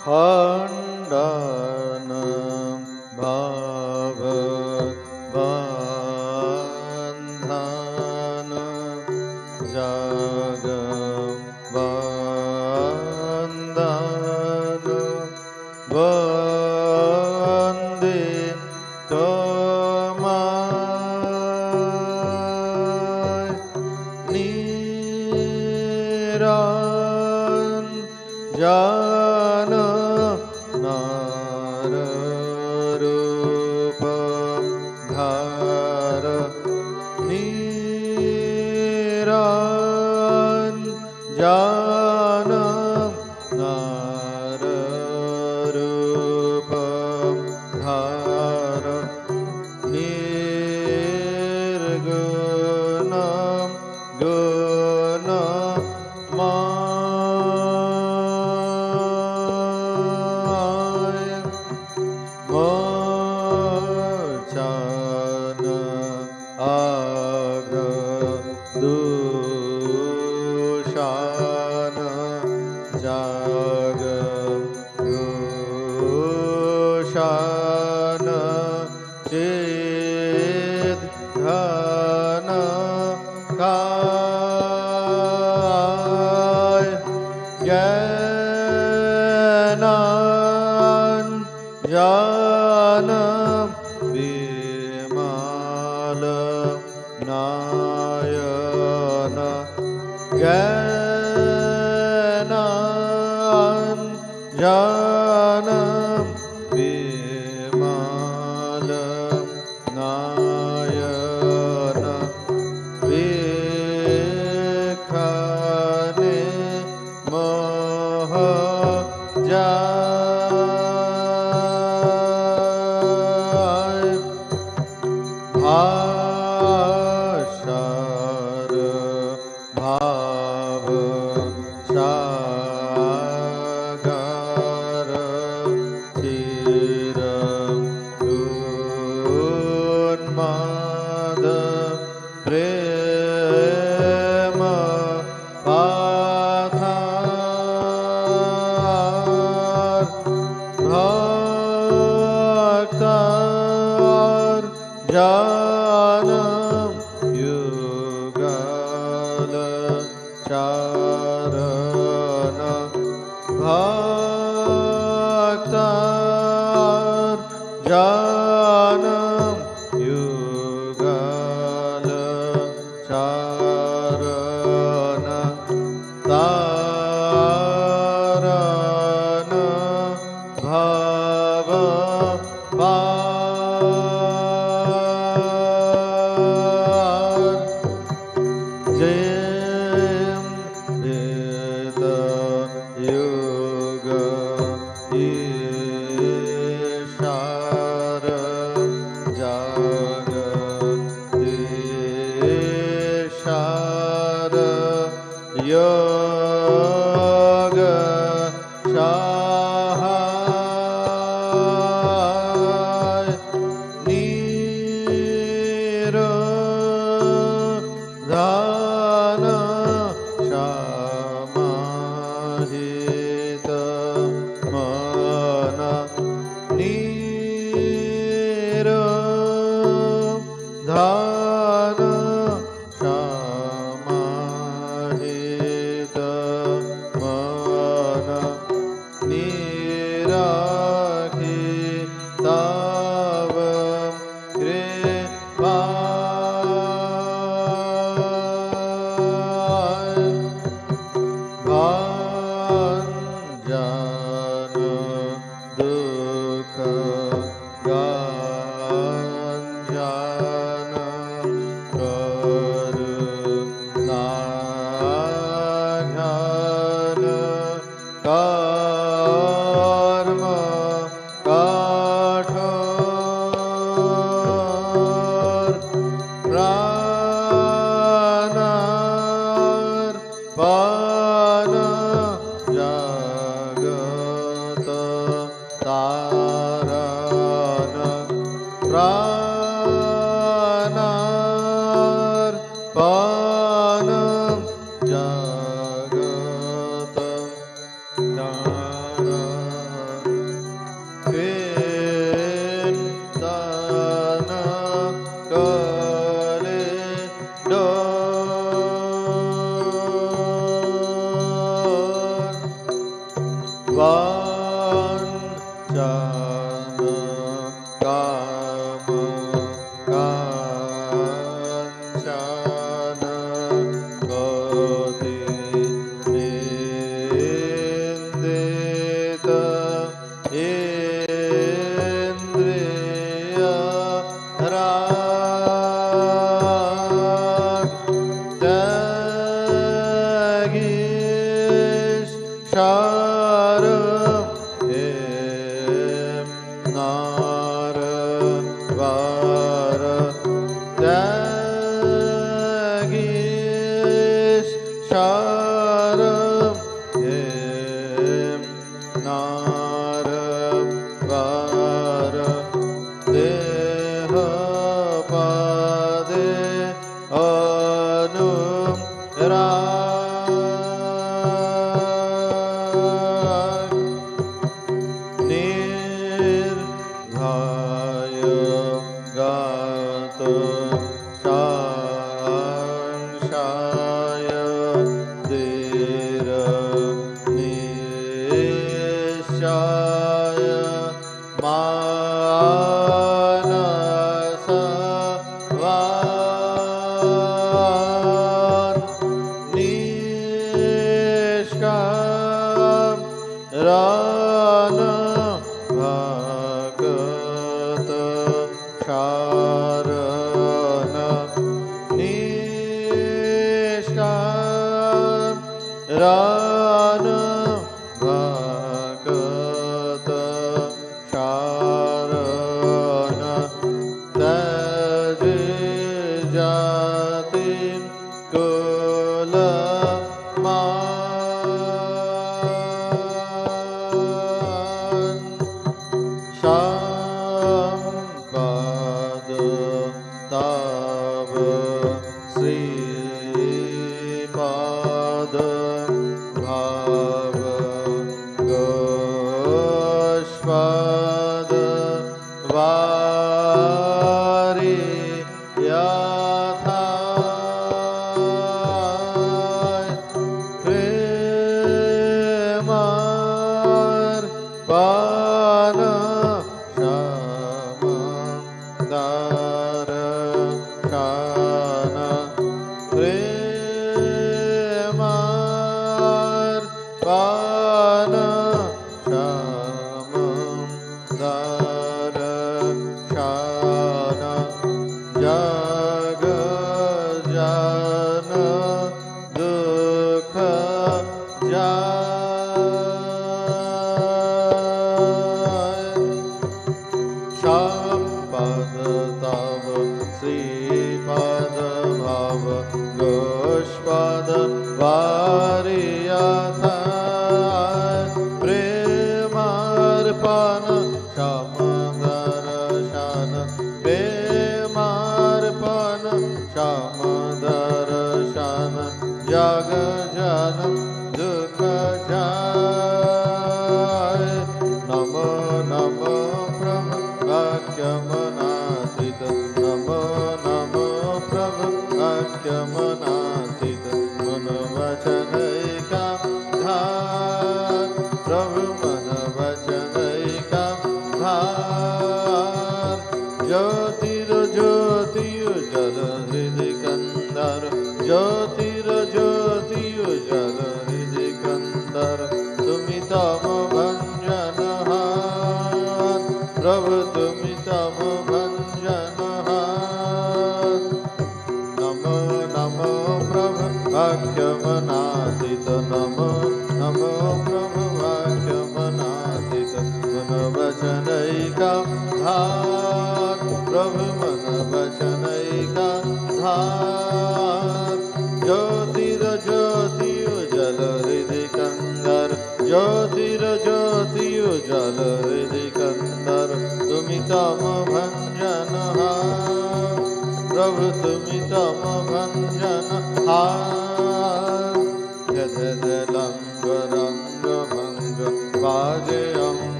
Khandanam bhava bandhana jagam bandhana vande tamai niranjana nararupam dhara niranjana nararupam dhara nirgunam gunamaya mochana agadushana jagadushana chedghana kaya jnanan janam vimala nayana jnanan janam vimala nayana vikhane moha jay bhashar bhav sagar chiram unmad prema pathar bhaktar janam yugala charana bhaktar janam yugala charana tarana bhava par jayam veda yuga ishara jagadishara yoga sahaya nirodhana samahita mana nirodhana samahita mana nirakitavam kripaya bhanjana dukha ganjana karunagana karma kathar pranar pana jagata tarana pranar panam jagata tarana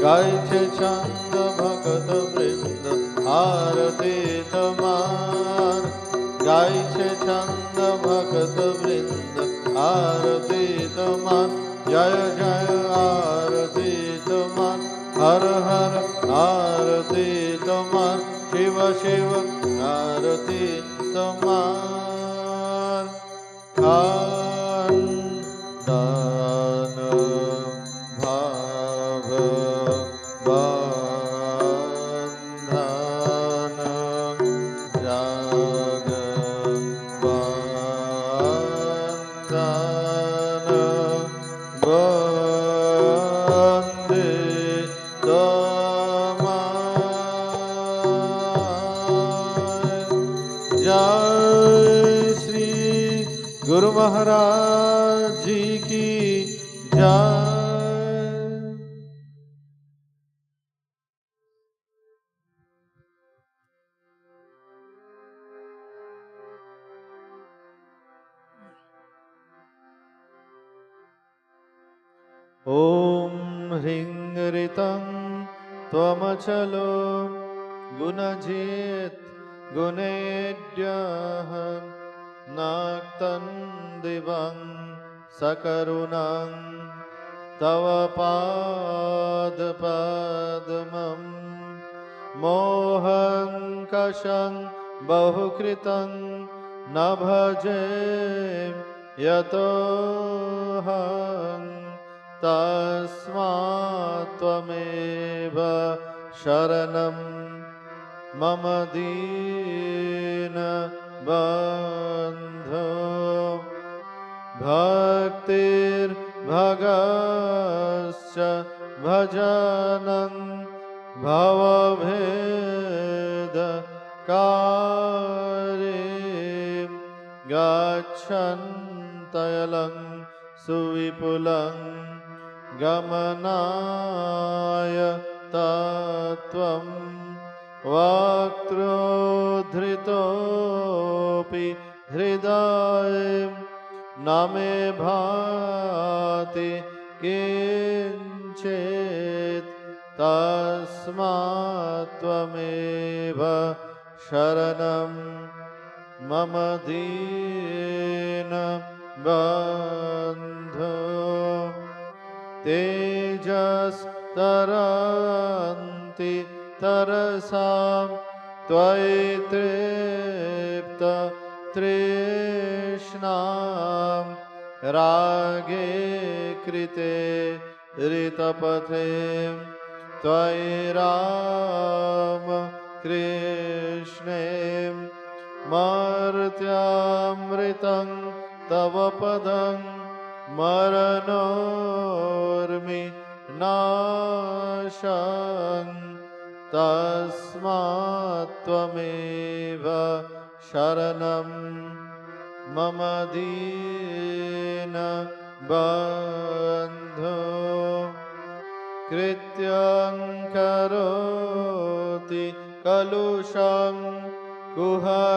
गायचे छंद भगत वृंद आरती तमा छंद भक्त वृंद आरती तमान जय जय आरती तमान हर हर आरती तमान शिव शिव आरती तमान खानदान भाव बंधन जग बंधन वंदे तमाय। जय श्री गुरु महाराज जी की जय। ओम ह्रीं ऋतं त्वमचलो गुणजित् गुणेभ्यः नाक्तं दिवं सकरुणं तव पादपद्मं मोहं कषं बहुकृतं न भजे यतोऽहं तस्मात् त्वमेव शरणं मम दीनबन्धो भक्तिर्भगश्च भजनं भवभेदकारीं गच्छन्तयलं सुविपुलं गमनाय तत्त्वं वक्त्रोद्धृतोऽपि हृदये न मे भाति किञ्चित् तस्मात् त्वमेव शरणं मम दीनबन्धो तेजस्तरन्ति तरसां त्वयि तृप्त तृष्णां रागे कृते ऋतपथे त्वयि राम कृष्णे मर्त्यामृतं तव पदं मरणोर्मि नाशं तस्मात् त्वमेव शरणं मम दीनबन्धो कृत्यं करोति कलुषं कुहकान्तकारीं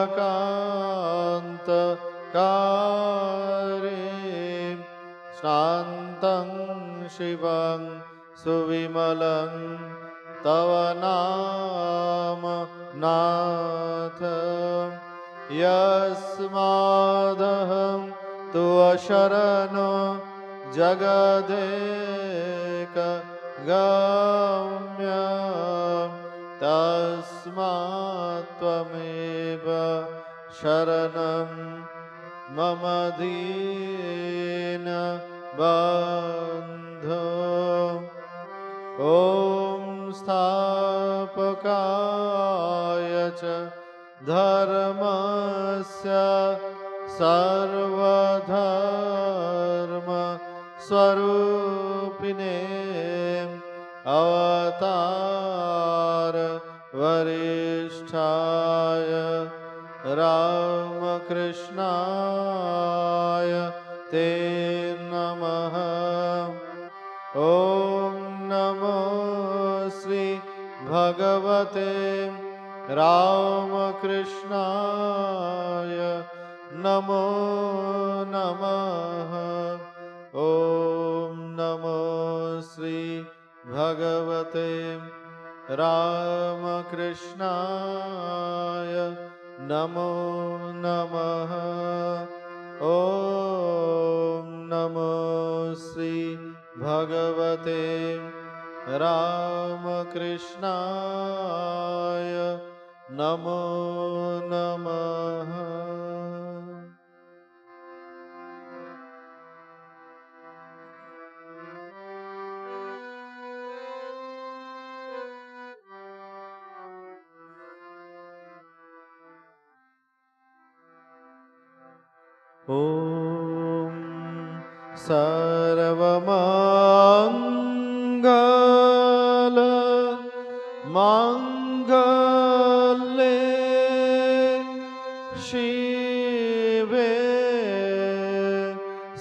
शान्तं शिवं सुविमलं तव नाम नाथ यस्मादहं तु अशरणो जगदेकगम्य तस्मात् त्वमेव शरणं मम दीनबन्धो ॐ स्थापकाय च धर्मस्य सर्वधर्मस्वरूपिणे अवतार वरिष्ठाय रामकृष्णाय ते नमः। ॐ नमो श्री भगवते रामकृष्णाय नमो नमः। ॐ नमो श्री भगवते रामकृष्णाय नमो नमः। ॐ नमो श्री भगवते रामकृष्णाय नमो नमः। ॐ सर्वमङ्गल माङ्गल्ये शिवे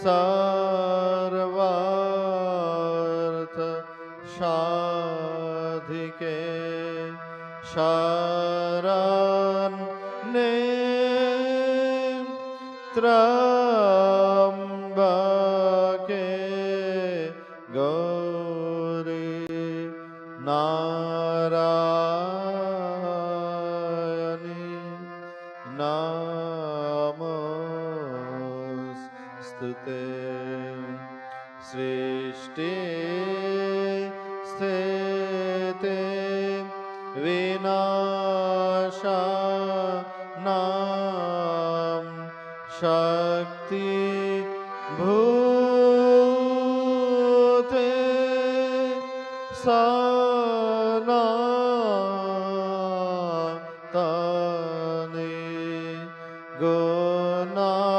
सर्वार्थ साधिके शरण्ये त्र्यम्बके गौरी नारायणी नमोस्तुते। सृष्टि स्थिति विनाशानां शक्ति भूते सनातने गुणाश्रये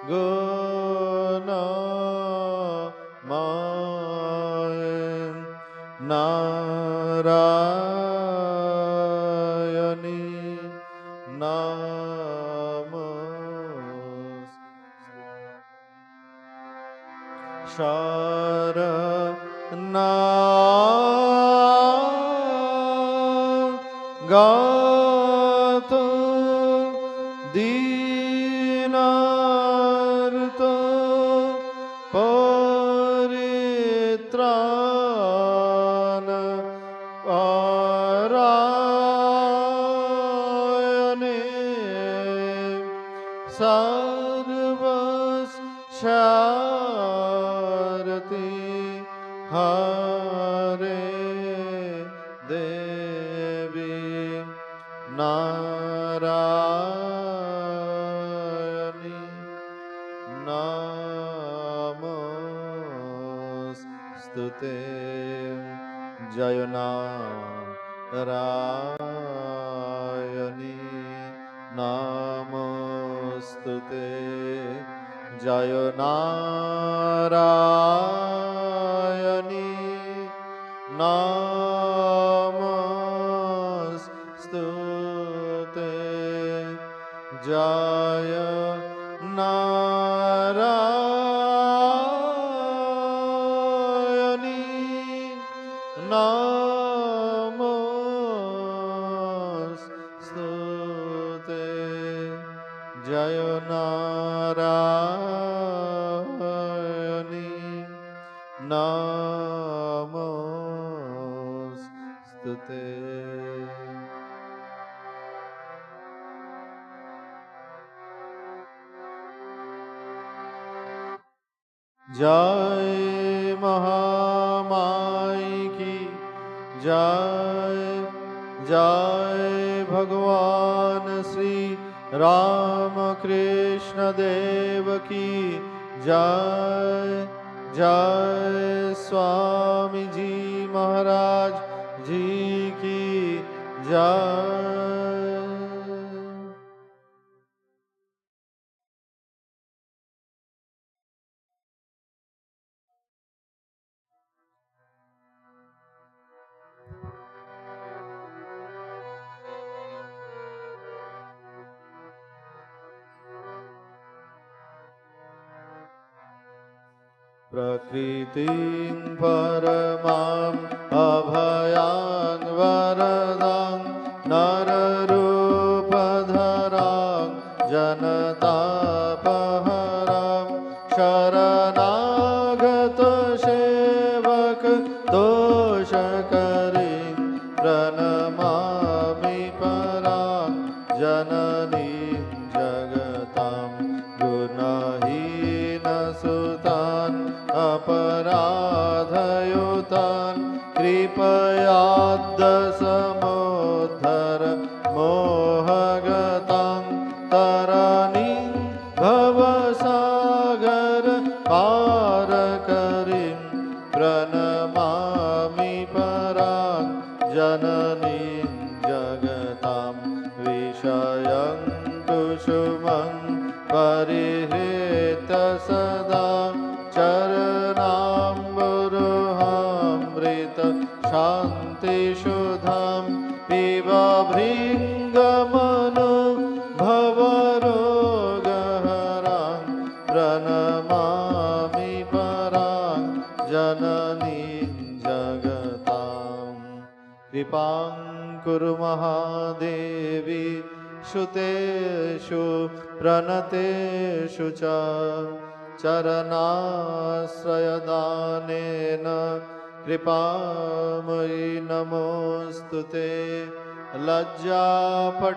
गुणमये नारायणी नमोस्तुते। शरणागत दीनार्त परित्राण परायणे सर्वस्यारति हरे देवी नारायणी नमोस्तुते। जय नारायणी नमोस्तुते। जय नारायणी नमोस्तुते। जय नारायणी नमोस्तुते। जय नारायणी नमोस्तुते। जय महामाई की जय। जय भगवान श्री रामकृष्ण देव की जय। जय स्वामी जी महाराज जी की जय। प्रकृतिं परमां अभयां वरदां नररूपधरां जनतापहरां शरणागत सेवक दोषकरीं दयाद्दसमुद्धर मोहगतां तरणीं भवसागर पारकरीं प्रणमामि परां जननीं जगतां विषयं कुसुमं परिहृत्य सदा चरणाम्बुरुहामृत शान्तिशुधां पिबा भृङ्गमनु भवरोगहरां प्रणमामि परां जननीं जगतां कृपां कुरु महादेवी शुतेषु प्रणतेषु च चरणाश्रयदानेन कृपामयि नमोऽस्तु ते लज्जापटावृते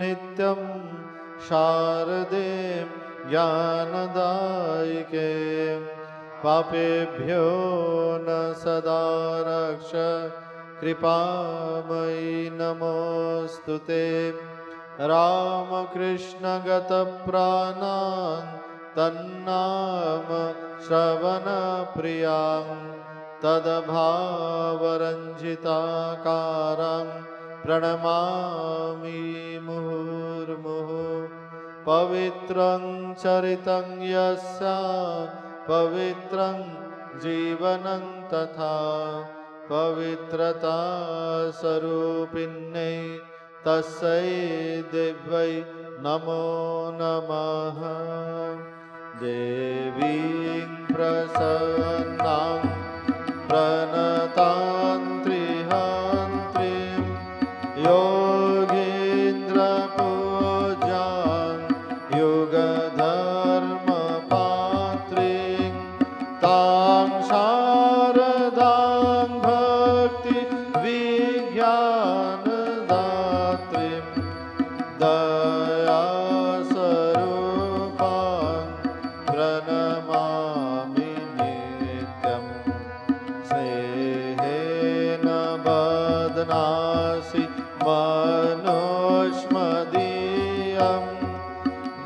नित्यं शारदे ज्ञानदायिके पापेभ्यो न सदा रक्ष कृपामयि नमोऽस्तु ते रामकृष्णगतप्राणां तन्नाम श्रवणप्रियां तद्भावरञ्जिताकारां प्रणमामि मुहुर्मुहुः पवित्रं चरितं यस्य पवित्रं जीवनं तथा पवित्रता स्वरूपिण्यै तस्यै दिव्यै नमो नमः देवीं प्रसन्नां प्रणतां त्रिहन्त्रीं योगीन्द्रपूजां युगधर्मपात्रीं तां शारदां भक्तिविज्ञानदात्रीं दयास्वरूपां प्रणमामि नित्यं स्नेहेन बध्नासि मनुष्मदीयं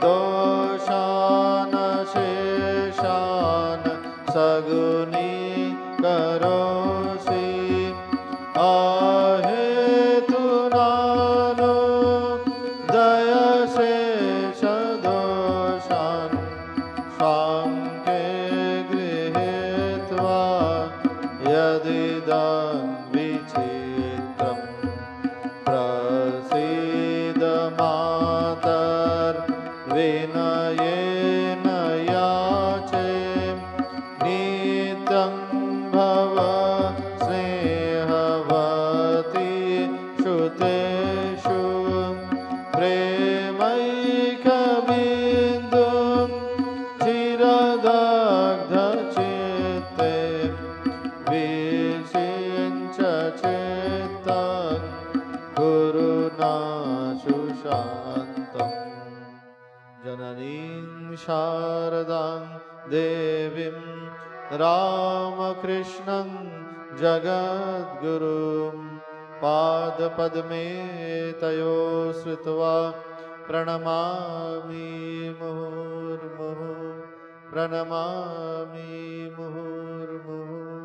दोषान् शेषान् सगुणीकरोषि अहेतुनानो दयशेषदोषान् स्वाङ्के गृहीत्वा यदिदं विचित्रं प्रसीद मातर्विनयेन याचे नित्यं भव स्नेहवती श्रुतेषु प्रेमैकबिन्दुं चिरदग्धचित्ते विषिञ्च चित्तं गुरुनाशु शान्तम् जननीं शारदां देवीं रामकृष्णं जगद्गुरुं पादपद्मे तयो श्रुत्वा प्रणमामि मुहुर्मुहुः प्रणमामि मुहुर्मुहुः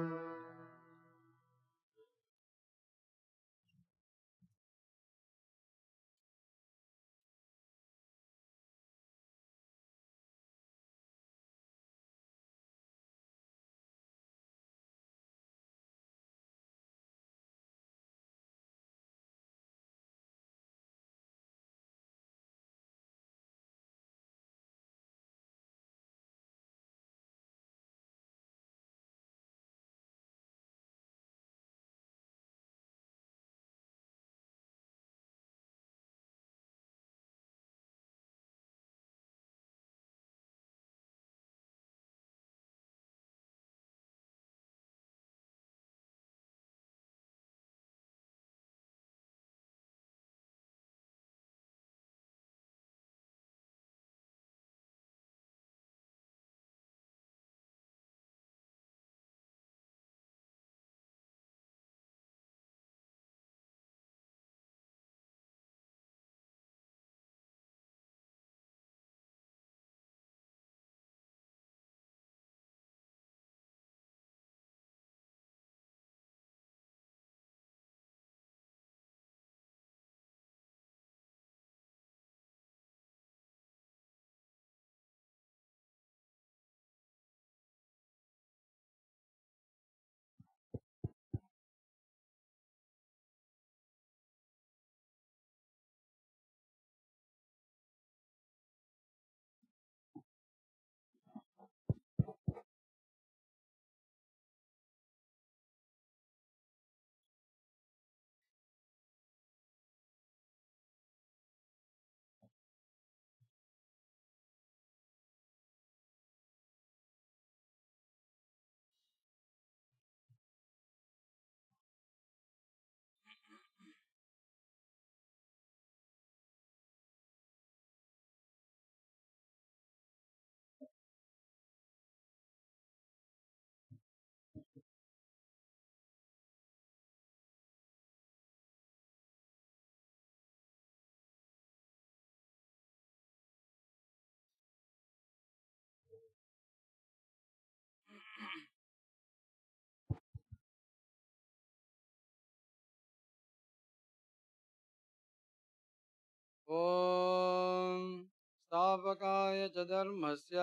संस्थापकाय च धर्मस्य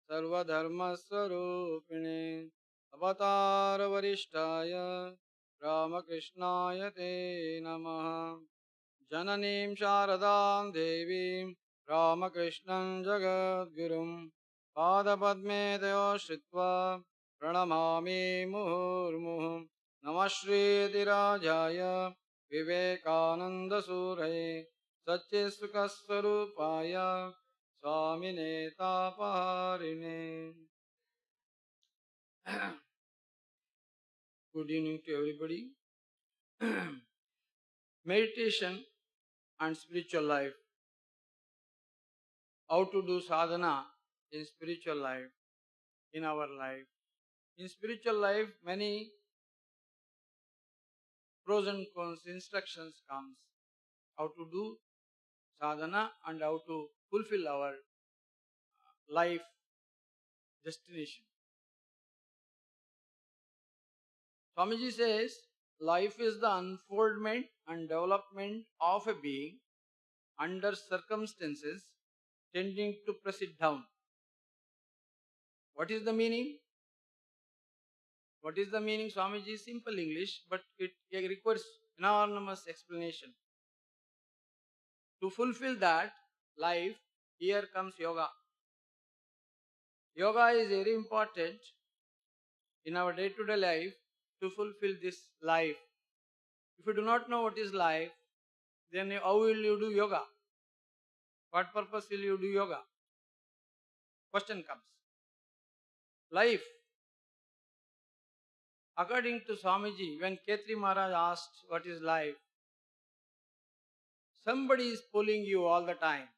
सर्वधर्मस्वरूपिणे अवतार वरिष्ठाय रामकृष्णाय ते नमः। जननीं शारदां देवीं रामकृष्णं जगद्गुरुं पादपद्मे तयो श्रित्वा प्रणमामि मुहुर्मुहुः। नमः श्रीयतिराजाय विवेकानन्दसूरये सच्चित्सुखस्वरूपाय स्वामिने तापहारिणे। Good evening to everybody. Meditation and spiritual life. How to do sadhana in spiritual life, in our life. In spiritual life, many pros and cons instructions comes. How to do sadhana and how to fulfill our life destination. Swamiji says, life is the unfoldment and development of a being under circumstances tending to press it down. What is the meaning? What is the meaning? Swamiji is simple English, but it requires enormous explanation. To fulfill that life, here comes yoga. Yoga is very important in our day-to-day life to fulfill this life. If you do not know what is life, then how will you do yoga? What purpose will you do yoga? Question comes. Life. According to Swamiji, when Khetri Maharaj asked what is life, somebody is pulling you all the time,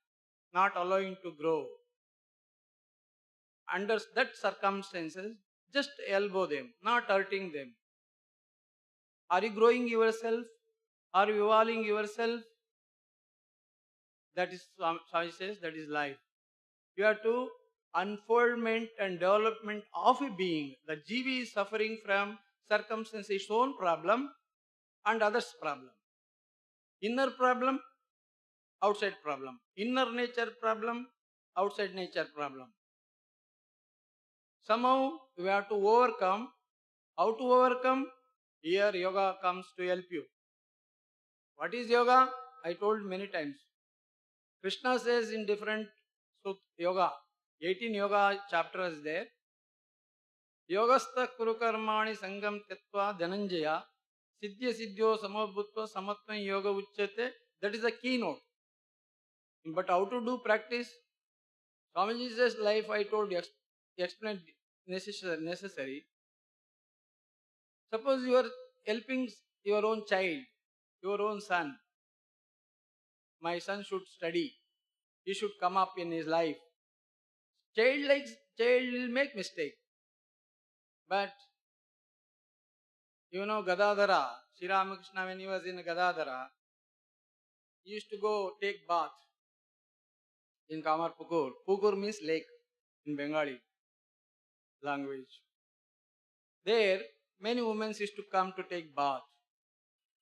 not allowing to grow. Under that circumstances, just elbow them, not hurting them. Are you growing yourself? Are you evolving yourself? That is, Swami says, that is life. You have to unfoldment and development of a being. The GV is suffering from circumstances, its own problem and others' problem. Inner problem, outside problem. Inner nature problem, outside nature problem. Somehow we have to overcome. How to overcome? Here yoga comes to help you. What is yoga? I told many times. Krishna says in different yoga, 18 yoga chapters there. Yogastha kurukarmani sangam tetva dhananjaya siddhya siddhyo samabhutva samatvam yoga uchyate. That is the keynote. But how to do practice? Swamiji says life I told you, explained necessary. Suppose you are helping your own child, your own son. My son should study. He should come up in his life. Child will make mistake. But you know Gadadhara, Sri Ramakrishna, when he was in Gadadhara, he used to go take bath in Kamar Pukur. Pukur means lake in Bengali language. There, many women used to come to take bath.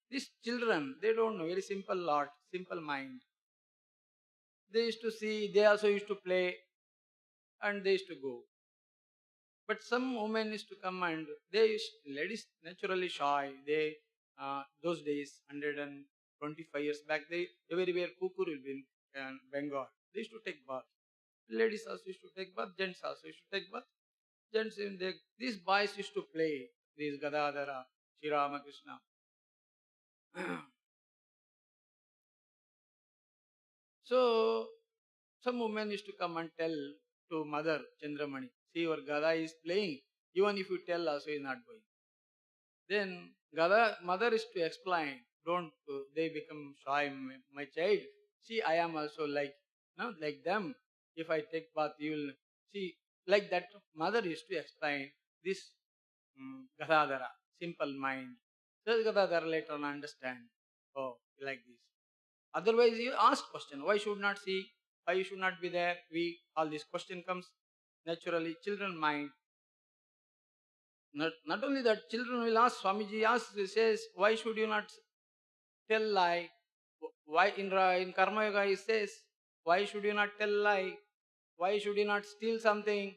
These children, they don't know, very simple heart, simple mind. They used to see, they also used to play, and they used to go. But some women used to come and ladies naturally shy. They, those days, 125 years back, they everywhere Pukur will be in Bengal. They used to take bath. Ladies also used to take bath, gents also used to take bath. Gents, these boys used to play, these Gadadhara, Sri Ramakrishna. So, some women used to come and tell to mother Chandramani, see your Gada is playing, even if you tell also he is not going. Then mother is to explain, don't they become shy, my child. See, I am also like them. If I take bath, you will see, like that. Mother is to explain this Gadadhara, simple mind. So Gadadhara later on understand. Oh, like this. Otherwise, you ask question, why should not see? Why you should not be there? All this question comes naturally. Children mind. Not only that, children will ask. Swamiji asks, he says, why should you not tell lie? Why in Karma Yoga he says, Why should you not tell lie? Why should you not steal something?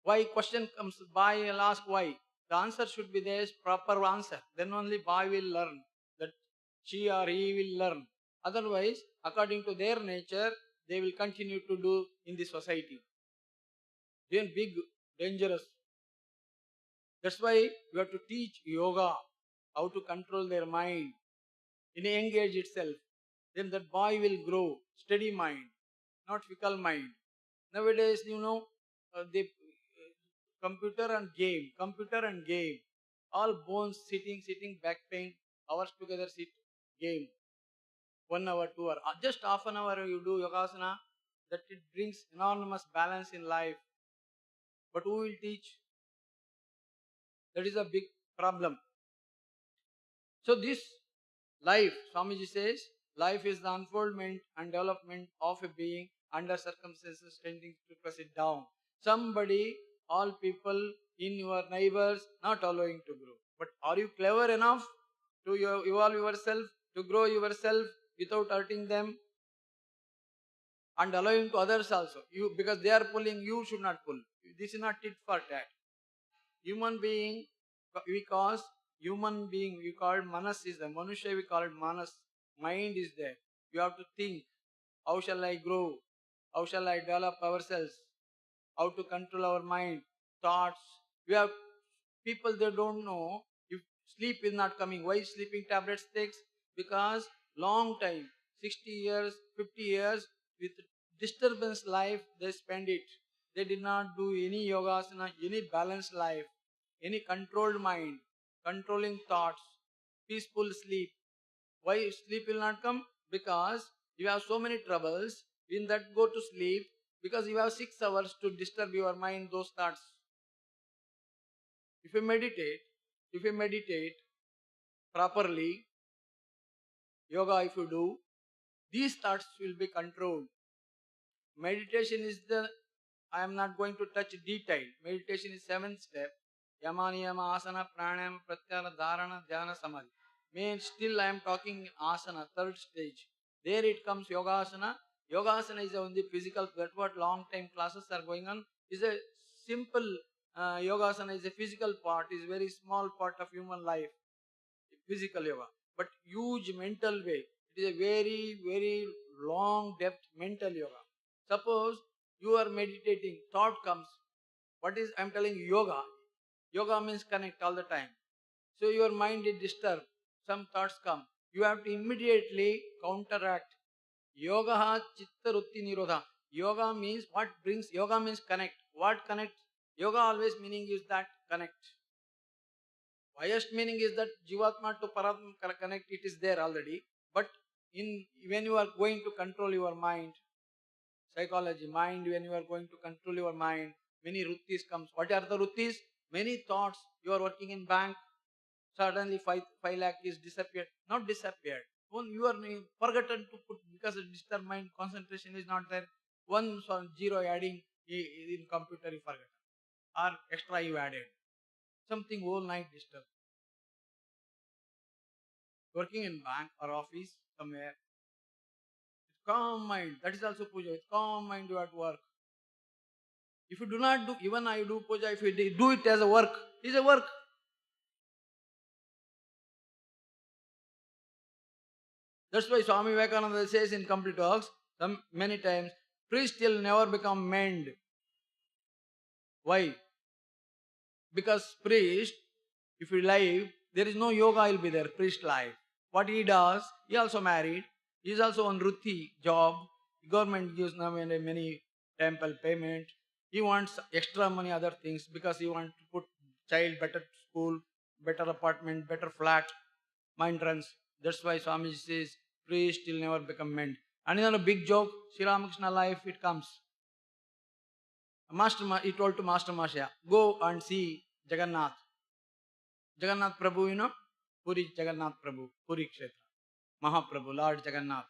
Why question comes, boy will ask why. The answer should be there, proper answer. Then only boy will learn. That she or he will learn. Otherwise, according to their nature, they will continue to do in the society. Then big, dangerous. That's why we have to teach yoga, how to control their mind in a young age itself. Then that boy will grow, steady mind, not fickle mind. Nowadays, they computer and game, all bones sitting, back pain, hours together sit, game, 1 hour, 2 hour, just half an hour you do yogasana, that it brings enormous balance in life. But who will teach? That is a big problem. So this life, Swamiji says, life is the unfoldment and development of a being under circumstances tending to press it down. Somebody, all people in your neighbors not allowing to grow. But are you clever enough to evolve yourself, to grow yourself without hurting them and allowing to others also? You, because they are pulling, you should not pull. This is not tit for tat. Human being, because human being we call manas is there. Manusha we call it manas. Mind is there. You have to think. How shall I grow? How shall I develop ourselves? How to control our mind, thoughts. We have people, they don't know if sleep is not coming. Why sleeping tablets takes? Because long time, 60 years, 50 years with disturbance life they spend it. They did not do any yogasana, any balanced life, any controlled mind, controlling thoughts, peaceful sleep. Why sleep will not come? Because you have so many troubles. In that go to sleep because you have 6 hours to disturb your mind, those thoughts. If you meditate properly, yoga if you do, these thoughts will be controlled. Meditation is I am not going to touch detail. Meditation is 7th step. Yama, niyama, asana, pranayama, pratyahara, dharana, dhyana, samadhi. Still I am talking asana, 3rd stage. There it comes yogasana. Yogasana is only physical, that's what long time classes are going on. Is a simple yogasana is a physical part, is very small part of human life. Physical yoga. But huge mental way. It is a very, very long depth mental yoga. Suppose you are meditating, thought comes. What is, I am telling you, yoga. Yoga means connect all the time. So your mind is disturbed. Some thoughts come. You have to immediately counteract. Yoga chitta rutti nirodha. Yoga means what brings, yoga means connect. What connect? Yoga always meaning is that connect. Highest meaning is that Jivatma to Paratma connect, it is there already. But when you are going to control your mind, psychology, mind, when you are going to control your mind, many ruttis comes. What are the ruttis? Many thoughts. You are working in bank, suddenly 5 lakh is disappeared. Not disappeared. You are forgotten to put, because the disturbed mind, concentration is not there. 0 adding in computer you forgot. Or extra you added. Something whole night disturbed. Working in bank or office somewhere. Calm mind. That is also puja. With calm mind you have to work. If you do not do, even I do puja, if you do it as a work, it is a work. That's why Swami Vivekananda says in Complete Works, many times, priest will never become mend. Why? Because priest, if he live, there is no yoga will be there, priest life. What he does, he also married, he is also on Ruthi job, government gives now many temple payment, he wants extra money, other things, because he wants to put child better school, better apartment, better flat, mind runs. That's why Swami says, priest will never become mend. And another big joke, Sri Ramakrishna life, it comes. He told to Master Mashaya, go and see Jagannath. Jagannath Prabhu, you know, Puri Jagannath Prabhu, Puri Kshetra, Mahaprabhu, Lord Jagannath.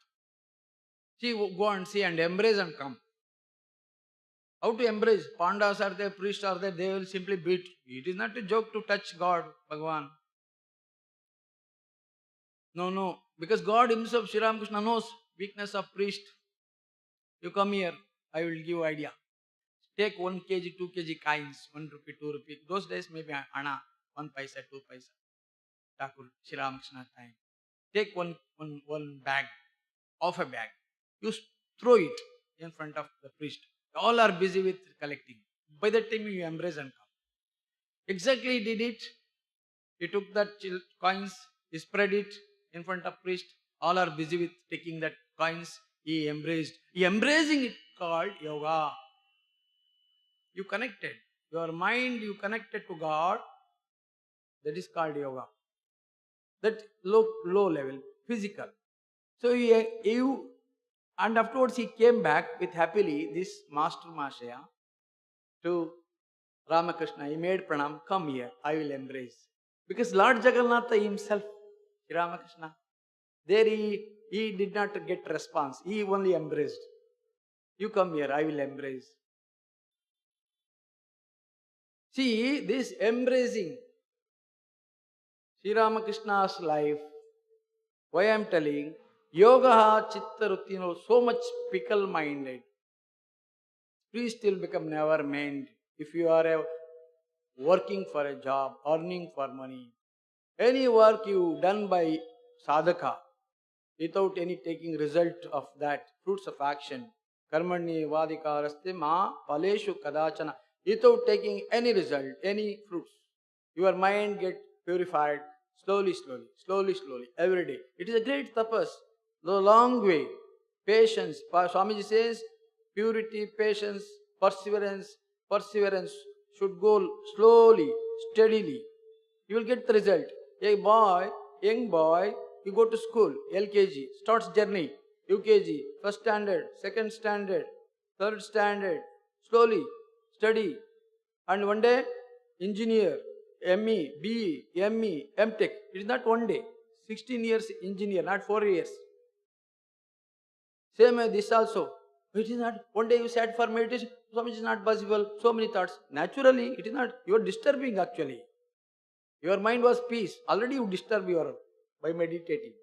See, go and see and embrace and come. How to embrace? Pandas are there, priests are there, they will simply beat. It is not a joke to touch God, Bhagavan. No, because God himself, Sri Ramakrishna knows weakness of priest. You come here, I will give idea. Take 1 kg, 2 kg coins, 1 rupee, 2 rupee. Those days maybe Anna, 1 paisa, 2 paisa. Thakur, Sri Ramakrishna time. Take one bag, half a bag. You throw it in front of the priest. All are busy with collecting. By that time you embrace and come. Exactly he did it. He took that coins, he spread it in front of priest. All are busy with taking that coins. He embraced. Embracing it called yoga. You connected. Your mind, you connected to God. That is called yoga. That low level, physical. So and afterwards he came back with happily this Master Mashaya to Ramakrishna. He made pranam, come here, I will embrace. Because Lord Jagannatha himself, Ramakrishna, there he did not get response. He only embraced. You come here, I will embrace. See, this embracing, Sri Ramakrishna's life, why I am telling, yoga, chitta, rutina, so much fickle-minded. Priest will become never meant. If you are working for a job, earning for money, any work you done by sadhaka, without any taking result of that, fruits of action, karmani vadikaraste ma paleshu kadachana, without taking any result, any fruits, your mind get purified slowly, every day. It is a great tapas, the long way, patience. Swamiji says, purity, patience, perseverance should go slowly, steadily. You will get the result. A young boy, you go to school, LKG, starts journey, UKG, first standard, second standard, third standard, slowly, study. And one day, engineer, ME, BE, ME, MTech. It is not one day. 16 years engineer, not 4 years. Same as this also. It is not, one day you sat for meditation, so much is not possible, so many thoughts. Naturally, it is not, you are disturbing actually. Your mind was peace. Already you disturb by meditating.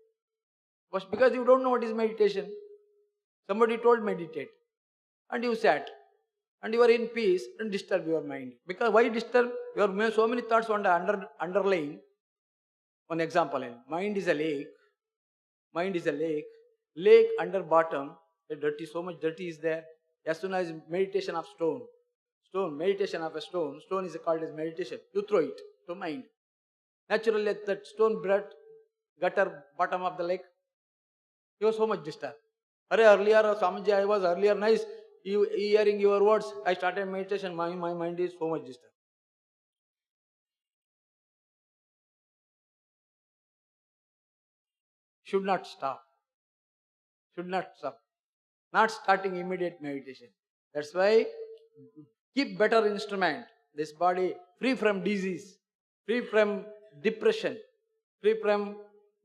But because you don't know what is meditation. Somebody told meditate. And you sat. And you are in peace and disturb your mind. Because why disturb? Your so many thoughts underlying. One example, mind is a lake. Mind is a lake. Lake under bottom, so much dirty is there. As soon as meditation of meditation of a stone is called as meditation. You throw it to mind. Naturally, at that stone gutter bottom of the lake, you are so much disturbed. Earlier, Swamiji, I was earlier nice. Hearing your words, I started meditation. My mind is so much disturbed. Should not stop. Not starting immediate meditation. That's why keep better instrument. This body free from disease, free from depression, free from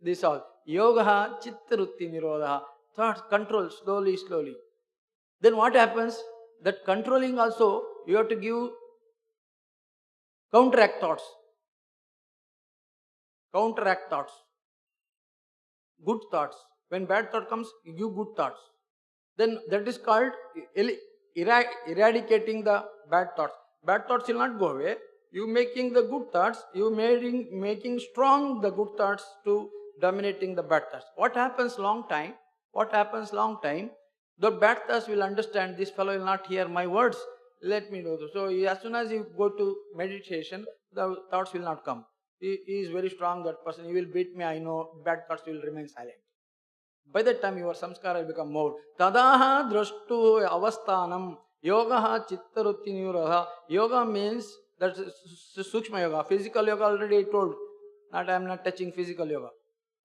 this all. Yoga, chitta rutti nirodha. Thoughts control slowly. Then what happens? That controlling also, you have to give counteract thoughts. Good thoughts. When bad thought comes, you give good thoughts. Then that is called eradicating the bad thoughts. Bad thoughts will not go away. You making the good thoughts, you making strong the good thoughts to dominating the bad thoughts. What happens long time? The bad thoughts will understand, this fellow will not hear my words. Let me know. So as soon as you go to meditation, the thoughts will not come. He is very strong, that person. He will beat me, I know. Bad thoughts will remain silent. By that time, your samskara will become more. Tadaha drashtu avasthanam yogaha chittarutti nirodha. Yoga means, that's sukshma yoga. Physical yoga already I told. I am not touching physical yoga.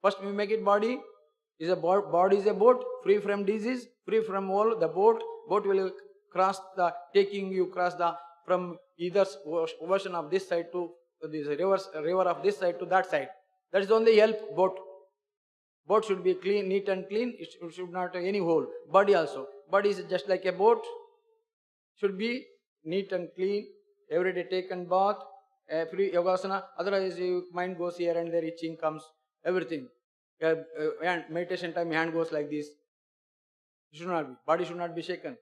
First we make it body. Body is a boat, free from disease, free from all. The boat will cross from either ocean of this side to this river of this side to that side. That is only help boat. Boat should be clean, neat and clean. It should not have any hole. Body also. Body is just like a boat. Should be neat and clean. Every day take and bath. Free yogasana. Otherwise, your mind goes here and there. Itching comes. Everything. And meditation time, hand goes like this. Body should not be shaken.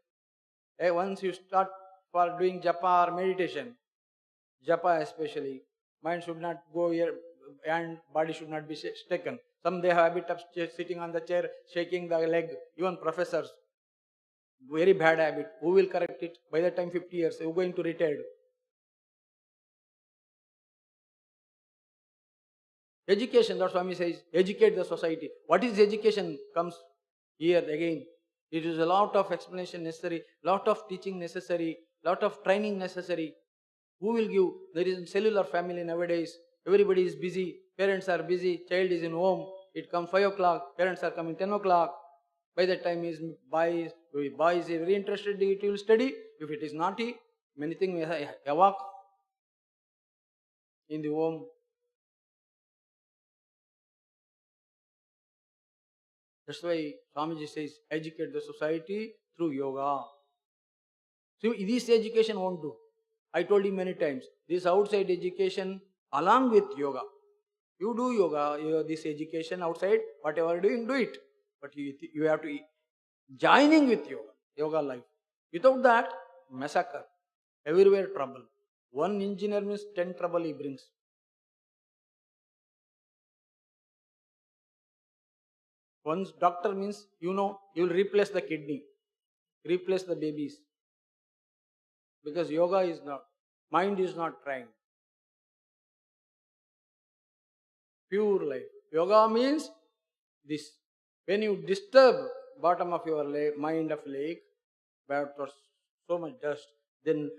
Once you start for doing japa or meditation, japa especially, mind should not go here and body should not be shaken. Some they have habit of sitting on the chair, shaking the leg. Even professors, very bad habit. Who will correct it? By the time 50 years, you are going to retire. Education, that's Swami says, educate the society. What is education comes here again. It is a lot of explanation necessary, lot of teaching necessary, lot of training necessary. Who will give? There is a cellular family nowadays. Everybody is busy. Parents are busy. Child is in home. It comes 5 o'clock. Parents are coming 10 o'clock. By that time, his boy is very interested. It will study. If it is naughty, many things may walk in the home. That's why Swamiji says, educate the society through yoga. So this education won't do. I told you many times, this outside education along with yoga. You do yoga, this education outside, whatever you're doing, do it. But you have to joining with yoga life. Without that, massacre. Everywhere trouble. One engineer means 10 trouble he brings. One doctor means, you will replace the kidney, replace the babies. Because yoga is not, mind is not trained. Pure life. Yoga means this. When you disturb bottom of your mind of lake, where there's so much dust, then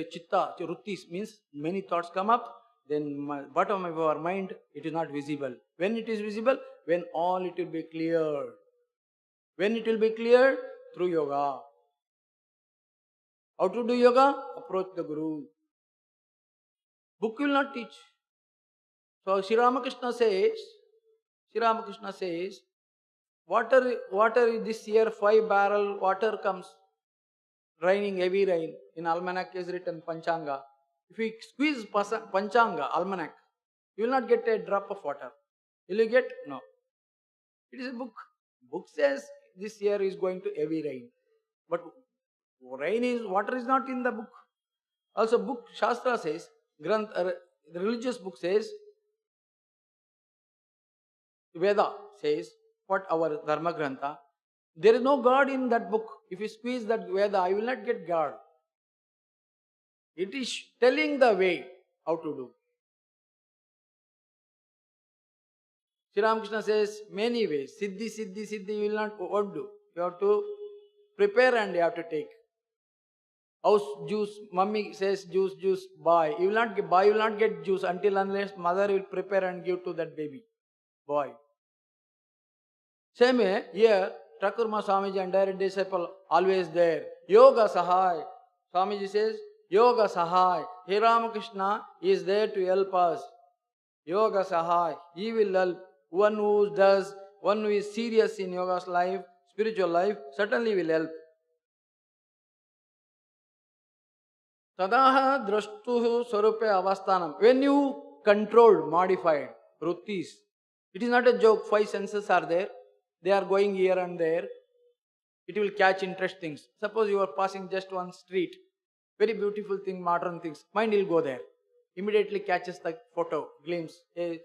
chitta, ruttis means many thoughts come up, then bottom of your mind, it is not visible. When it is visible, when all it will be cleared. When it will be cleared? Through yoga. How to do yoga? Approach the Guru. Book will not teach. So Sri Ramakrishna says, water this year 5 barrel water comes, raining, heavy rain. In almanac is written Panchanga. If you squeeze Panchanga, almanac, you will not get a drop of water. Will you get? No. It is a book. Book says this year is going to heavy rain. But water is not in the book. Also book, Shastra says, the religious book says, Veda says, what our Dharma Grantha, there is no God in that book. If you squeeze that Veda, I will not get God. It is telling the way how to do. Sri Ramakrishna says many ways. Siddhi, you will not what do. You have to prepare and you have to take. House juice, mummy says juice, buy. You will not buy, you will not get juice until unless mother will prepare and give to that baby, boy. Same way, here, Thakurma Swamiji and direct disciple always there. Yoga Sahai. Swamiji says, Yoga Sahai. Sri Ramakrishna is there to help us. Yoga Sahai. He will help. One who is serious in yoga's life, spiritual life, certainly will help. Tadaha drashtuhu swarupe avasthanam. When you controlled, modified, vrittis, it is not a joke, 5 senses are there. They are going here and there. It will catch interest things. Suppose you are passing just one street, very beautiful thing, modern things. Mind will go there. Immediately catches the photo, glimpse, a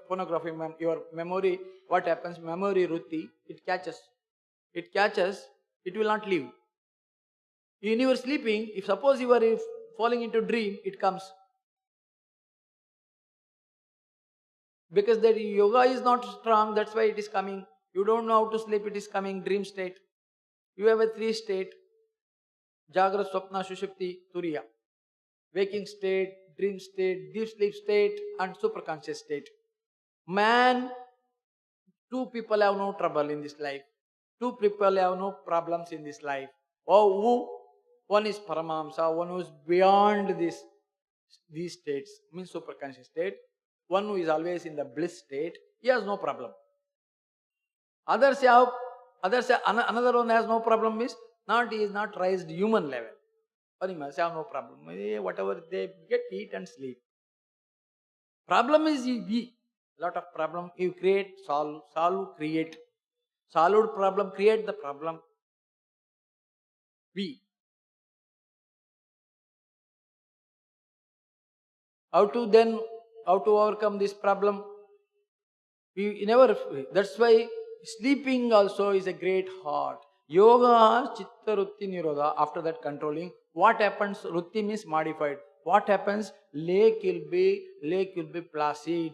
phonography, your memory. What happens? Memory rutti, it catches. It catches, it will not leave. When you are sleeping, if suppose you are falling into dream, it comes. Because the yoga is not strong, that's why it is coming. You don't know how to sleep, it is coming, dream state. You have a 3 state, Jagrat, Swapna, Sushupti, Turiya. Waking state, dream state, deep sleep state and superconscious state. Man, 2 people have no trouble in this life. 2 people have no problems in this life. One is Paramahamsa, one who is beyond these states, means superconscious state. One who is always in the bliss state, he has no problem. Another one has no problem means he is not raised human level. Or he must have no problem. Whatever they get, eat and sleep. Problem is lot of problem you create, solve, create. Solved problem, create the problem. We. How to overcome this problem? We never, that's why sleeping also is a great heart. Yoga, chitta, rutti, nirodha. After that controlling, what happens? Rutti means modified. What happens? Lake will be placid.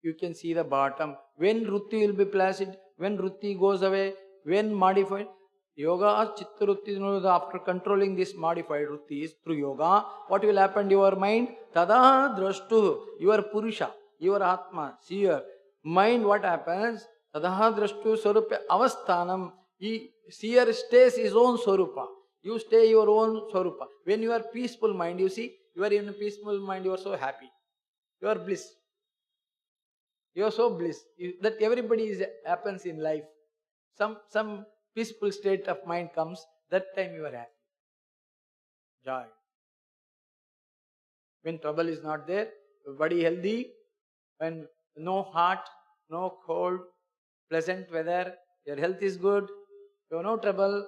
You can see the bottom. When rutti will be placid, when rutti goes away, when modified, yoga, chitta, rutti, nirodha. After controlling this modified ruttis through yoga, what will happen to your mind? Tada drashtu, your purusha, your atma, seer. Mind, what happens? Tadaha drashtu swarupa avasthanam. He seer stays his own swarupa. You stay your own swarupa. When you are peaceful mind, you see, you are in a peaceful mind, you are so happy. You are bliss. You are so bliss. That everybody happens in life. Some peaceful state of mind comes, that time you are happy. Joy. When trouble is not there, your body healthy, when no heart, no cold, pleasant weather, your health is good, you have no trouble,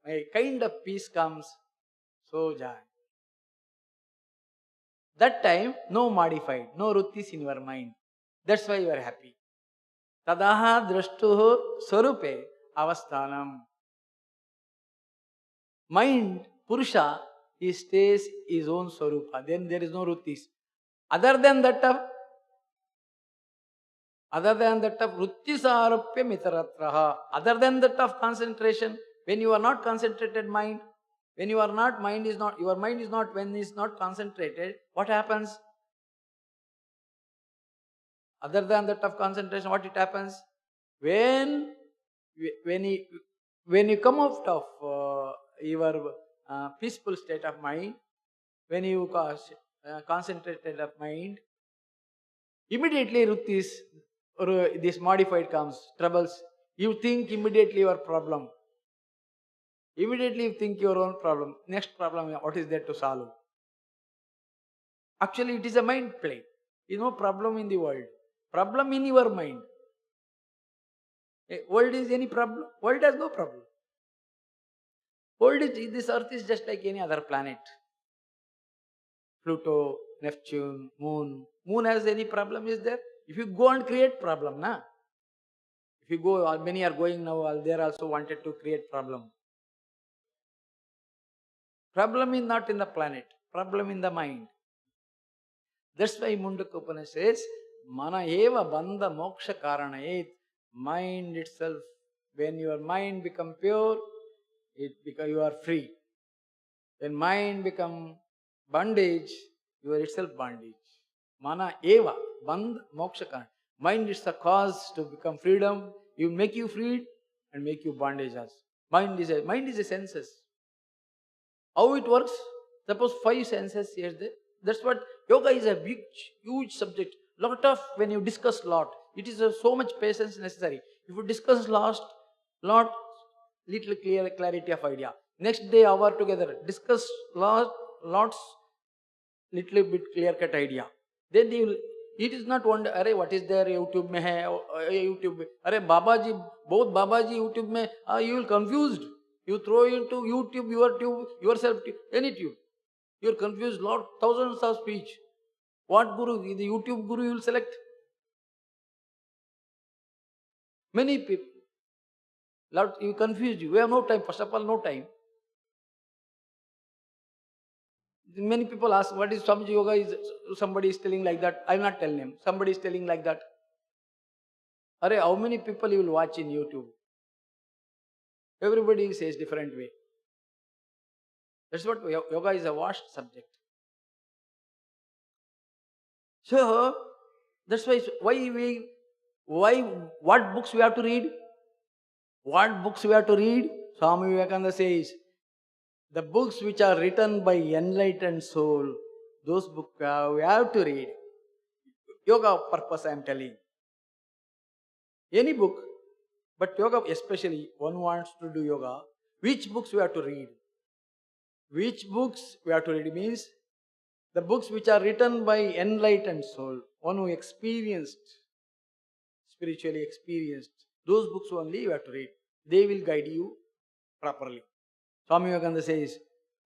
a kind of peace comes, so joy. That time, no modified, no ruttis in your mind. That's why you are happy. Tadaha drashtuhu swarupe avasthanam. Mind, Purusha, he stays his own swarupa. Then there is no ruttis. Other than that of Vrittisarupya mitaratraha. Other than that of concentration, when you are not concentrated mind, when you are not, mind is not, your mind is not, when is not concentrated, what happens? Other than that of concentration, what it happens? When you come out of your peaceful state of mind, when you concentrated of mind, immediately ruttis, or this modified comes, troubles. You think immediately your problem. Immediately you think your own problem. Next problem, what is there to solve? Actually, it is a mind play. There is no problem in the world. Problem in your mind. World is any problem? World has no problem. World is, this earth is just like any other planet. Pluto, Neptune, Moon. Moon has any problem, is there? If you go and create problem, na? If you go, many are going now, they are also wanted to create problem. Problem is not in the planet, problem in the mind. That's why Mundaka Upanishad says, Mana eva bandha moksha karanayet. Mind itself, when your mind become pure, you are free. When mind become bondage, you are itself bondage. Mana eva bandha moksha karanayet. Mind is the cause to become freedom. You make you freed and make you bondages. Mind is a senses. How it works? Suppose 5 senses here. That's what yoga is, a big, huge subject. When you discuss lot, it is so much patience necessary. If you discuss lot, little clarity of idea. Next day, hour together, discuss lots, little bit clear cut idea. Then it is not wonder, arey what is there YouTube mein hai, YouTube mein, arey Babaji, both Babaji YouTube mein, you will confused. You throw into YouTube, yourself, any tube. You are confused, thousands of speech. What guru? The YouTube guru you will select? Many people. You confused you. We have no time. First of all, no time. Many people ask, what is Swamiji Yoga? Somebody is telling like that. I will not tell him. Somebody is telling like that. Arey, how many people you will watch in YouTube? Everybody says different way. That's what yoga is, a vast subject. So that's why what books we have to read? What books we have to read? Swami Vivekananda says, the books which are written by enlightened soul, those books we have to read. Yoga purpose I am telling. Any book, but yoga especially, one wants to do yoga. Which books we have to read? Which books we have to read means the books which are written by enlightened soul, one who experienced, spiritually experienced, Those books only you have to read. They will guide you properly. Swami Vivekananda says,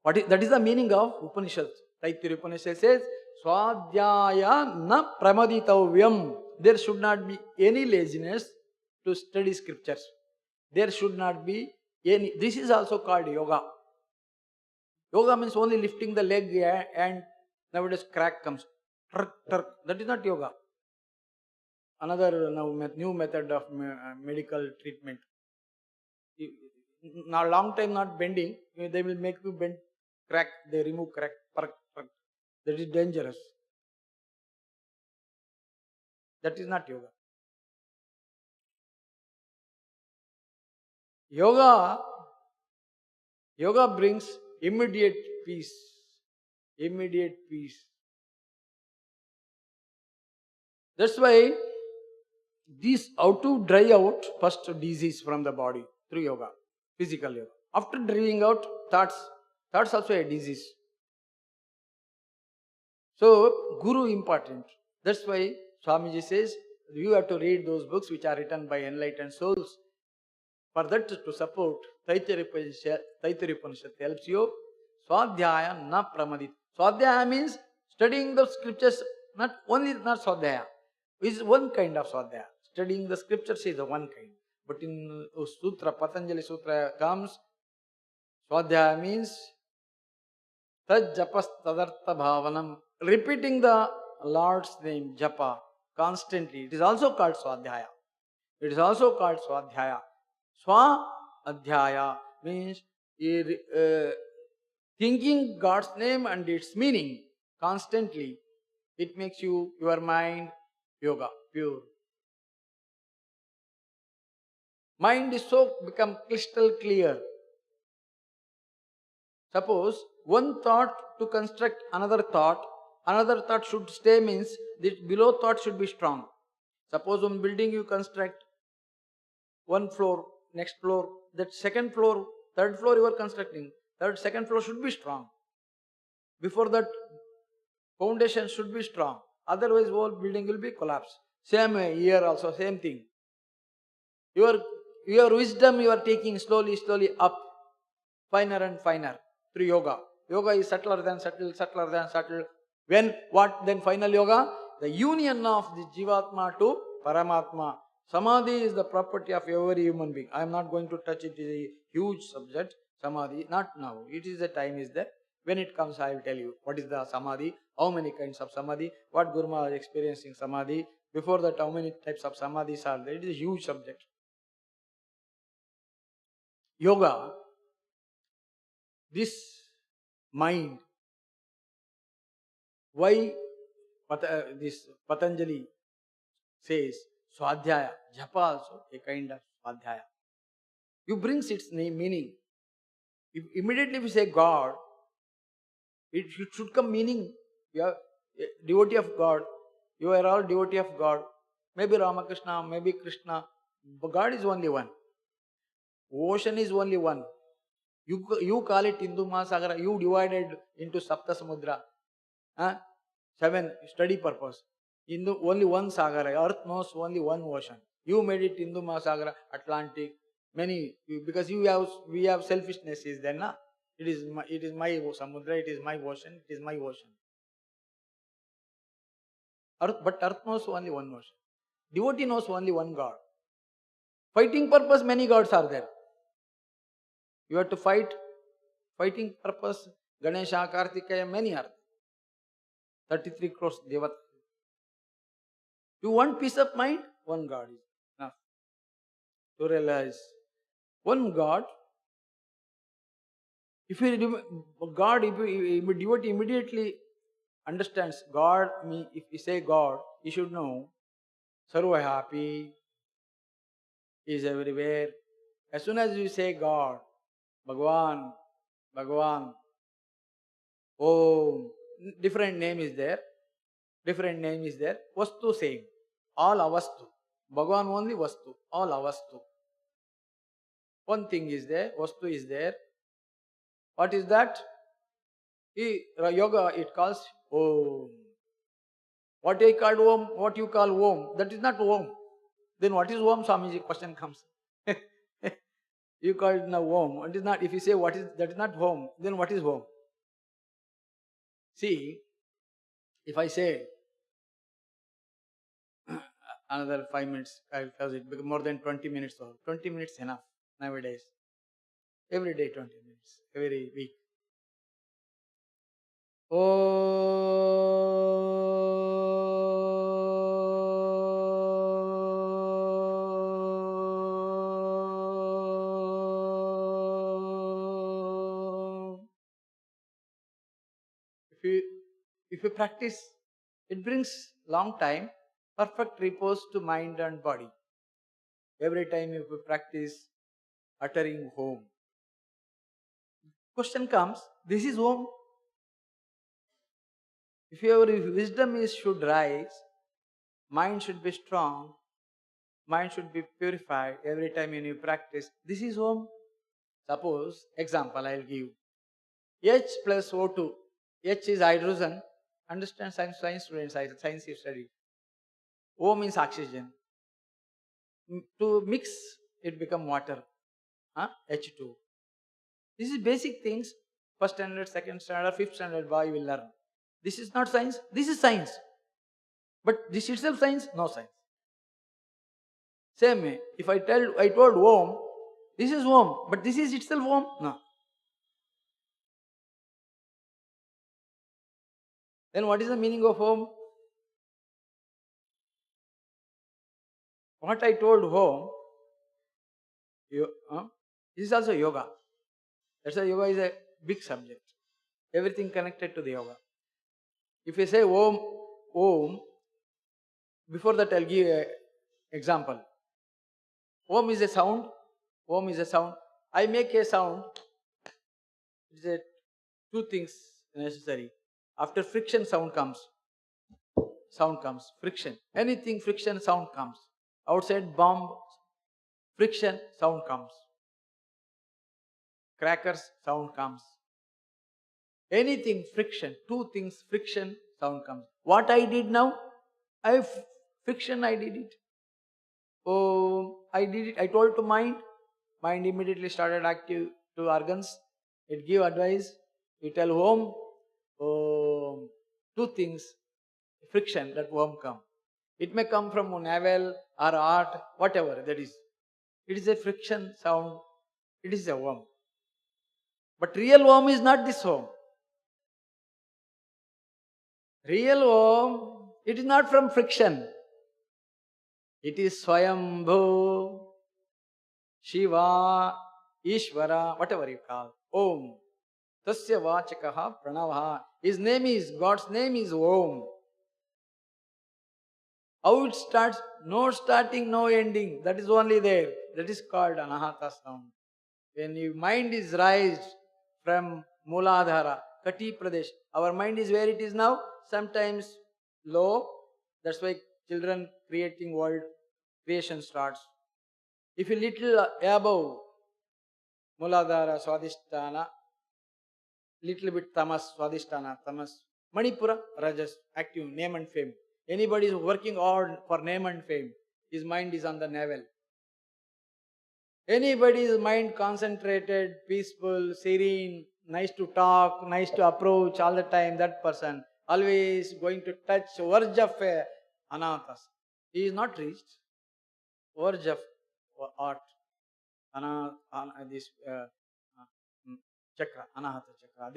that is the meaning of Upanishad. Taittiriya Upanishad says, Swadhyaya na pramaditavyam. There should not be any laziness to study scriptures. There should not be any. This is also called yoga. Yoga means only lifting the leg and nowadays crack comes. That is not yoga. Another new method of medical treatment. Now long time not bending, they will make you bend, crack, they remove crack. That is dangerous. That is not yoga. Yoga brings immediate peace. Immediate peace. That's why this how to dry out first disease from the body through yoga, physical yoga. After drying out thoughts also a disease. So Guru important. That's why Swamiji says you have to read those books which are written by enlightened souls. For that to support, Taittiriya Upanishad helps you. Swadhyaya na pramadit. Swadhyaya means studying the scriptures, not Swadhyaya. Is one kind of Swadhyaya. Studying the scriptures is one kind. But in Sutra, Patanjali Sutra comes, Swadhyaya means Tad japas tadartha bhavanam. Repeating the Lord's name, japa, constantly. It is also called Swadhyaya. It is also called Swadhyaya. Swadhyaya means thinking God's name and its meaning constantly. It makes your mind yoga, pure. Mind is so become crystal clear. Suppose one thought to construct another thought should stay means the below thought should be strong. Suppose one building you construct, one floor, next floor, that second floor, third floor you are constructing, second floor should be strong. Before that, foundation should be strong. Otherwise, whole building will be collapsed. Same here also, same thing. Your wisdom you are taking slowly up, finer and finer through yoga. Yoga is subtler than subtle. When what then final yoga? The union of the Jivatma to Paramatma. Samadhi is the property of every human being. I am not going to touch it. It is a huge subject. Samadhi, not now. It is the time is there. When it comes, I will tell you what is the Samadhi, how many kinds of Samadhi, what GuruMaharaj is experiencing Samadhi. Before that, how many types of Samadhis are there. It is a huge subject. Yoga, this mind, why this Patanjali says Swadhyaya, Japa also a kind of Swadhyaya. You brings its name, meaning. If immediately we say God, it should come meaning. You are a devotee of God. You are all devotee of God. Maybe Ramakrishna, maybe Krishna. But God is only one. Ocean is only one. You call it Hindu Mahasagara. You divided into Sapta Samudra. 7 study purpose. Only one Sagara. Earth knows only one ocean. You made it Hindu Mahasagara, Atlantic. Many because we have selfishness is there, na? It is my Samudra. It is my ocean. It is my ocean. But Earth knows only one ocean. Devotee knows only one God. Fighting purpose, many gods are there. You have to fight. Fighting purpose, Ganesha, Kartikeya, many are there. 33 crores Devat. You want peace of mind? One God is enough. To realize one God. If you devotee immediately understands God, if you say God, you should know Sarva happy, is everywhere. As soon as you say God, Bhagawan, Om, different name is there. Vastu same. All avastu. Bhagavan only vastu. All avastu. One thing is there. Vastu is there. What is that? Yoga it calls Om. What you call Om? That is not Om. Then what is Om, Swamiji? Question comes. You call it now Om. It is not. If you say what is that is not Om, then what is Om? See, if I say another 5 minutes, I'll close it because more than 20 minutes or 20 minutes enough nowadays. Every day 20 minutes, every week. If you practice, it brings long time, perfect repose to mind and body. Every time if you practice uttering Om. Question comes, this is Om. If your wisdom should rise, mind should be strong, mind should be purified every time when you practice. This is Om. Suppose, example I will give. H plus O2. H is hydrogen. Understand science students, science you study. O means oxygen. To mix, it become water. H2. This is basic things. First standard, second standard, fifth standard boy you will learn. This is not science. This is science. But this itself science? No science. Same way, if I told Om, this is Om, but this is itself Om? No. Then what is the meaning of Om? What I told Om, this is also yoga. That's why yoga is a big subject. Everything connected to the yoga. If you say Om, Om, before that I'll give an example. Om is a sound. Om is a sound. I make a sound. It is two things necessary. After friction, sound comes. Sound comes. Friction. Anything friction, sound comes. Outside bomb, friction, sound comes. Crackers, sound comes. Anything friction, two things friction, sound comes. What I did now? Friction, I did it. Oh, I did it. I told to mind. Mind immediately started active to organs. It give advice. You tell Om. Two things. Friction, that Om come. It may come from navel or heart, whatever that is. It is a friction sound. It is a Om. But real Om is not this Om. Real Om, it is not from friction. It is Swayambhu, Shiva, Ishvara, whatever you call. Om. Tasya vachakaha pranavaha. His name is, God's name is Om. How it starts? No starting, no ending. That is only there. That is called Anahata sound. When your mind is raised from Mooladhara, Kati Pradesh, our mind is where it is now, sometimes low. That's why children creating world, creation starts. If you little above Mooladhara, Swadhisthana, little bit Tamas, Swadhisthana, Tamas, Manipura, Rajas, active, name and fame. Anybody is working hard for name and fame, his mind is on the navel. Anybody's mind concentrated, peaceful, serene, nice to talk, nice to approach all the time, that person always going to touch verge of anathas. He is not reached. Verge of art. This chakra, anahata chakra.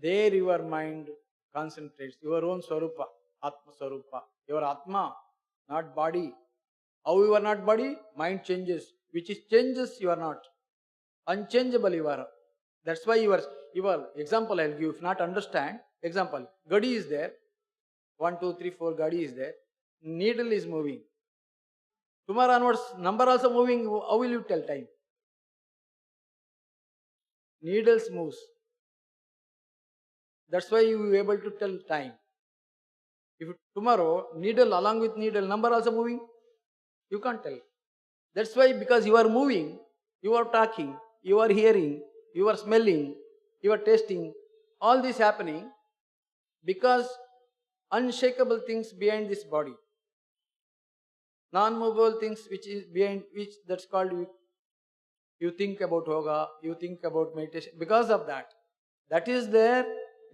There your mind concentrates. Your own swarupa, atma swarupa. Your atma, not body. How you are not body? Mind changes. Which is changes, you are not. Unchangeable you are. That's why your example I will give. If not understand, example, gadi is there. 1, 2, 3, 4 gadi is there. Needle is moving. Tomorrow onwards, number also moving. How will you tell time? Needles moves. That's why you will be able to tell time. If tomorrow, needle along with needle, number also moving, you can't tell. That's why, because you are moving, you are talking, you are hearing, you are smelling, you are tasting, all this happening because unshakable things behind this body. Non-movable things which is behind which that's called you think about yoga, you think about meditation. Because of that, that is there.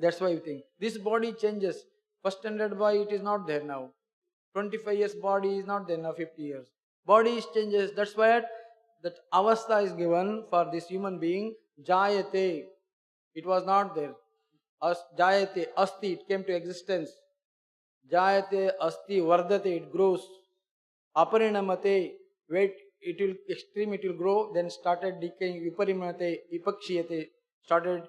That's why you think this body changes. First standard body it is not there now. 25 years body is not there now. 50 years body is changes. That's why that avastha is given for this human being. Jayate, it was not there. Jayate asti, it came to existence. Jayate asti vardate, it grows. Aparinamate, wait, it will extreme, it will grow, then started decaying. Viparimate, vipakshiyate, started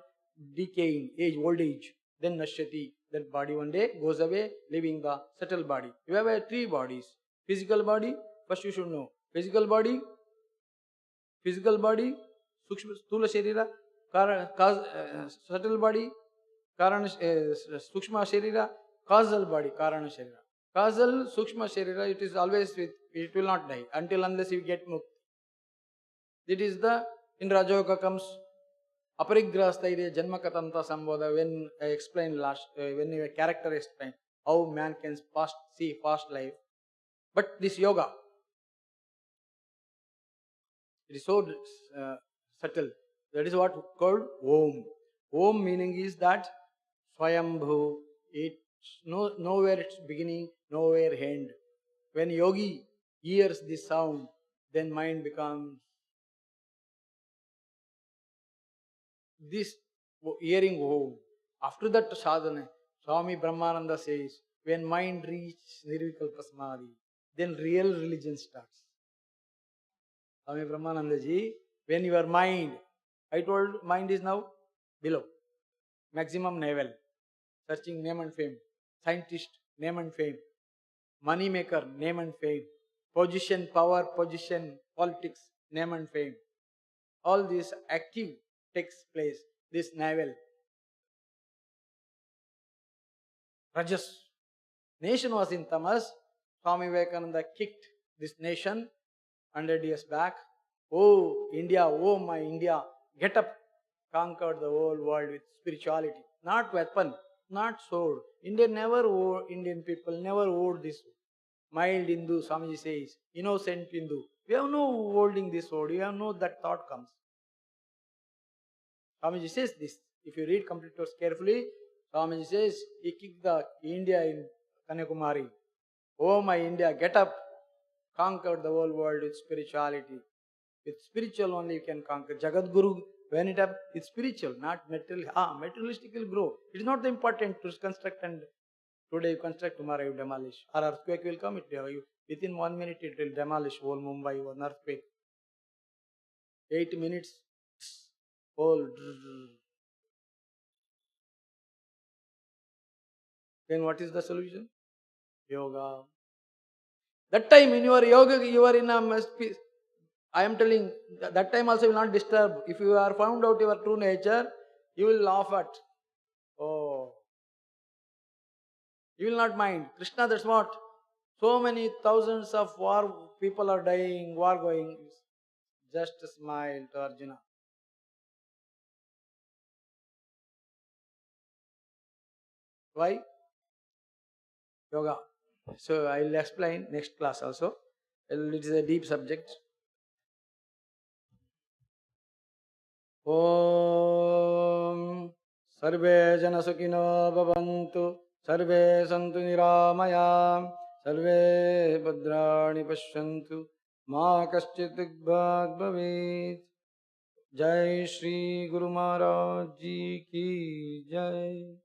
decaying, age, old age. Then nashyati, that body one day goes away, leaving the subtle body. You have three bodies. Physical body, first you should know. Physical body, sukshma, sthula sharira, subtle body, karana, sukshma sharira, causal body, karana sharira. Causal, sukshma sharira, it is always with, it will not die until unless you get mukti. It is the, in Rajoga comes, aparigrastairya janma katanta sambodha, when I explained last, when your character explained how man can see past life. But this yoga, it is so subtle. That is what called Om. Om meaning is that Swayambhu. It's nowhere its beginning, nowhere end. When yogi hears this sound, then mind becomes this hearing Om. After that sadhana, Swami Brahmananda says, when mind reaches Nirvikalpa Samadhi, then real religion starts. Swami Brahmananda ji, when your mind, I told mind is now below, maximum level, searching name and fame, scientist, name and fame, money maker, name and fame, position, power, position, politics, name and fame. All this active takes place, this navel. Rajas. Nation was in tamas. Swami Vivekananda kicked this nation 100 years back. Oh, India, oh my India, get up, conquered the whole world with spirituality. Not weapon, not sword. Indian people never owed this. Mild Hindu, Swamiji says, innocent Hindu. We have no holding this sword, we have no that thought comes. Swamiji says this. If you read complete verse carefully, Swamiji says, he kicked the India in Kanyakumari. Oh my India, get up, conquer the whole world with spirituality. With spiritual only you can conquer. Jagat Guru, when it up, it's spiritual, not material. Materialistic will grow. It is not the important to construct, and today you construct, tomorrow you demolish. Or earthquake will come, within 1 minute it will demolish whole Mumbai, one earthquake. 8 minutes, whole. Then what is the solution? Yoga. That time in your yoga, you are in a peace. I am telling, that time also will not disturb. If you are found out your true nature, you will laugh at. Oh. You will not mind. Krishna, that's what. So many thousands of war people are dying, war going. Just smile to Arjuna. Why? Yoga. So I will explain next class also. It is a deep subject. Om Sarve Jana Sukhino Bhavantu Sarve Santu Niramaya Sarve Bhadrani Pashyantu Ma Kaschit Digbhat Bhavet. Jai Shri Guru Maharaj Ji Ki Jai.